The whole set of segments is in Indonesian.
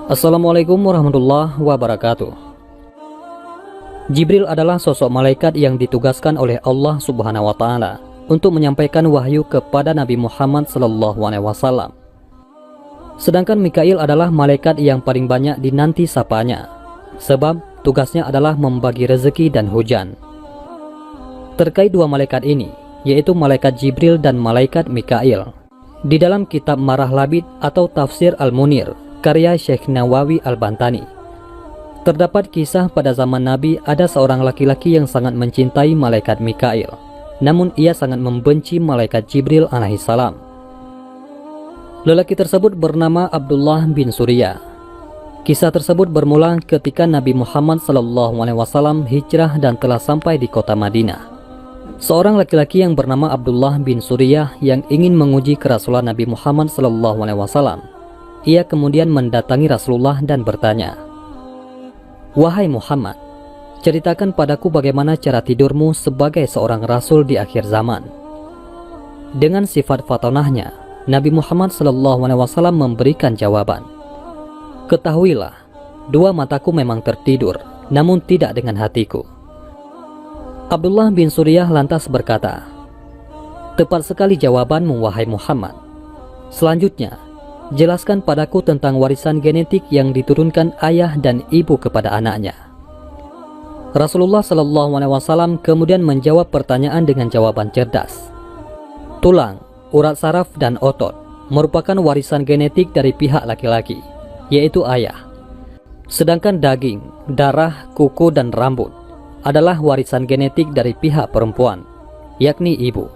Assalamualaikum warahmatullahi wabarakatuh. Jibril adalah sosok malaikat yang ditugaskan oleh Allah Subhanahu wa Ta'ala untuk menyampaikan wahyu kepada Nabi Muhammad SAW. Sedangkan Mikail adalah malaikat yang paling banyak dinanti sapanya, sebab tugasnya adalah membagi rezeki dan hujan. Terkait dua malaikat ini, yaitu malaikat Jibril dan malaikat Mikail, di dalam kitab Marah Labid atau Tafsir Al-Munir karya Syekh Nawawi Al-Bantani, terdapat kisah pada zaman Nabi ada seorang laki-laki yang sangat mencintai malaikat Mikail, namun ia sangat membenci malaikat Jibril alaihissalam. Lelaki tersebut bernama Abdullah bin Surya. Kisah tersebut bermula ketika Nabi Muhammad SAW hijrah dan telah sampai di kota Madinah. Seorang laki-laki yang bernama Abdullah bin Surya yang ingin menguji kerasulan Nabi Muhammad SAW. Ia kemudian mendatangi Rasulullah dan bertanya, "Wahai Muhammad, ceritakan padaku bagaimana cara tidurmu sebagai seorang rasul di akhir zaman." Dengan sifat fatonahnya, Nabi Muhammad SAW memberikan jawaban, "Ketahuilah, dua mataku memang tertidur, namun tidak dengan hatiku." Abdullah bin Surya lantas berkata, "Tepat sekali jawabanmu, wahai Muhammad. Selanjutnya, jelaskan padaku tentang warisan genetik yang diturunkan ayah dan ibu kepada anaknya." Rasulullah SAW kemudian menjawab pertanyaan dengan jawaban cerdas. Tulang, urat saraf, dan otot merupakan warisan genetik dari pihak laki-laki, yaitu ayah. Sedangkan daging, darah, kuku, dan rambut adalah warisan genetik dari pihak perempuan, yakni ibu.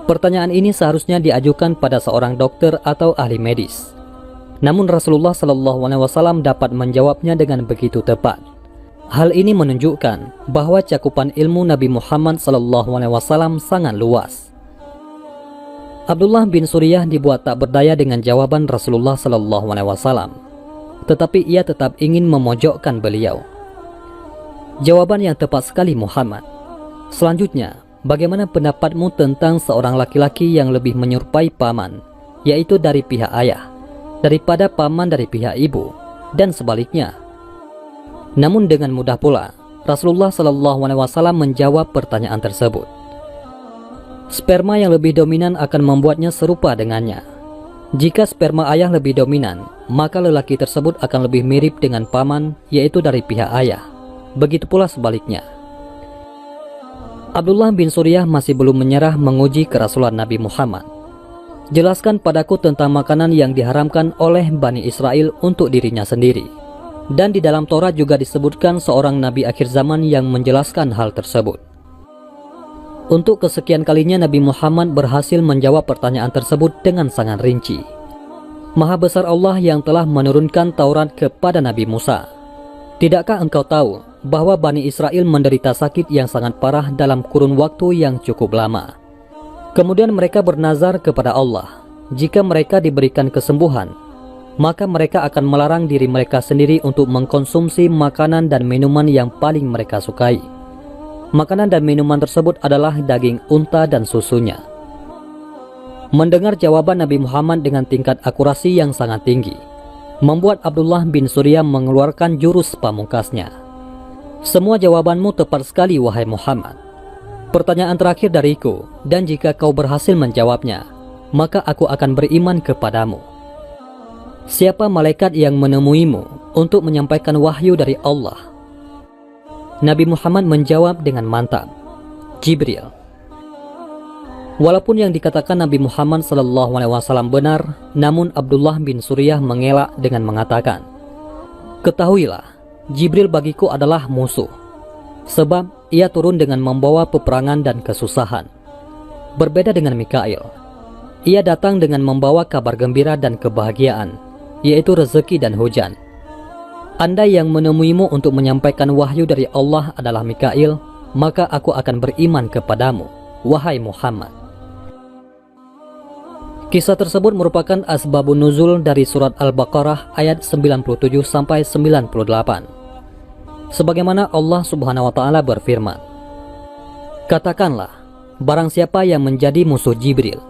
Pertanyaan ini seharusnya diajukan pada seorang dokter atau ahli medis. Namun Rasulullah SAW dapat menjawabnya dengan begitu tepat. Hal ini menunjukkan bahwa cakupan ilmu Nabi Muhammad SAW sangat luas. Abdullah bin Surya dibuat tak berdaya dengan jawaban Rasulullah SAW, tetapi ia tetap ingin memojokkan beliau. "Jawaban yang tepat sekali, Muhammad. Selanjutnya, bagaimana pendapatmu tentang seorang laki-laki yang lebih menyerupai paman, yaitu dari pihak ayah, daripada paman dari pihak ibu, dan sebaliknya?" Namun dengan mudah pula, Rasulullah SAW menjawab pertanyaan tersebut. Sperma yang lebih dominan akan membuatnya serupa dengannya. Jika sperma ayah lebih dominan, maka lelaki tersebut akan lebih mirip dengan paman, yaitu dari pihak ayah. Begitu pula sebaliknya. Abdullah bin Surya masih belum menyerah menguji kerasulan Nabi Muhammad. "Jelaskan padaku tentang makanan yang diharamkan oleh Bani Israel untuk dirinya sendiri." Dan di dalam Taurat juga disebutkan seorang Nabi akhir zaman yang menjelaskan hal tersebut. Untuk kesekian kalinya Nabi Muhammad berhasil menjawab pertanyaan tersebut dengan sangat rinci. Maha besar Allah yang telah menurunkan Taurat kepada Nabi Musa. "Tidakkah engkau tahu bahwa Bani Israel menderita sakit yang sangat parah dalam kurun waktu yang cukup lama? Kemudian mereka bernazar kepada Allah, jika mereka diberikan kesembuhan, maka mereka akan melarang diri mereka sendiri untuk mengkonsumsi makanan dan minuman yang paling mereka sukai. Makanan dan minuman tersebut adalah daging unta dan susunya." Mendengar jawaban Nabi Muhammad dengan tingkat akurasi yang sangat tinggi, membuat Abdullah bin Surya mengeluarkan jurus pamungkasnya. "Semua jawabanmu tepat sekali, wahai Muhammad. Pertanyaan terakhir dariku, dan jika kau berhasil menjawabnya, maka aku akan beriman kepadamu. Siapa malaikat yang menemuimu untuk menyampaikan wahyu dari Allah?" Nabi Muhammad menjawab dengan mantap, "Jibril." Walaupun yang dikatakan Nabi Muhammad SAW benar, namun Abdullah bin Surya mengelak dengan mengatakan, "Ketahuilah, Jibril bagiku adalah musuh, sebab ia turun dengan membawa peperangan dan kesusahan. Berbeda dengan Mikail, ia datang dengan membawa kabar gembira dan kebahagiaan, yaitu rezeki dan hujan. Andai yang menemuimu untuk menyampaikan wahyu dari Allah adalah Mikail, maka aku akan beriman kepadamu, wahai Muhammad." Kisah tersebut merupakan asbabun nuzul dari surat Al-Baqarah ayat 97-98. Sebagaimana Allah Subhanahu wa Ta'ala berfirman, "Katakanlah, barang siapa yang menjadi musuh Jibril,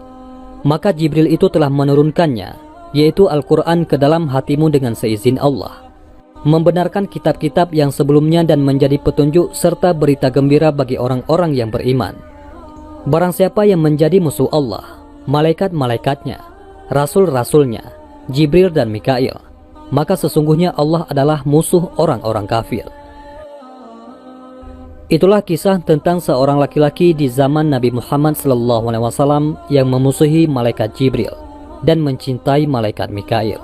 maka Jibril itu telah menurunkannya, yaitu Al-Quran, ke dalam hatimu dengan seizin Allah, membenarkan kitab-kitab yang sebelumnya dan menjadi petunjuk serta berita gembira bagi orang-orang yang beriman. Barang siapa yang menjadi musuh Allah, malaikat-malaikatnya, rasul-rasulnya, Jibril dan Mikail, maka sesungguhnya Allah adalah musuh orang-orang kafir. Itulah kisah tentang seorang laki-laki di zaman Nabi Muhammad SAW yang memusuhi malaikat Jibril dan mencintai malaikat Mikail.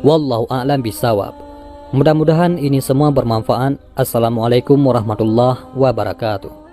Wallahu a'lam bishawab. Mudah-mudahan ini semua bermanfaat. Assalamualaikum warahmatullahi wabarakatuh.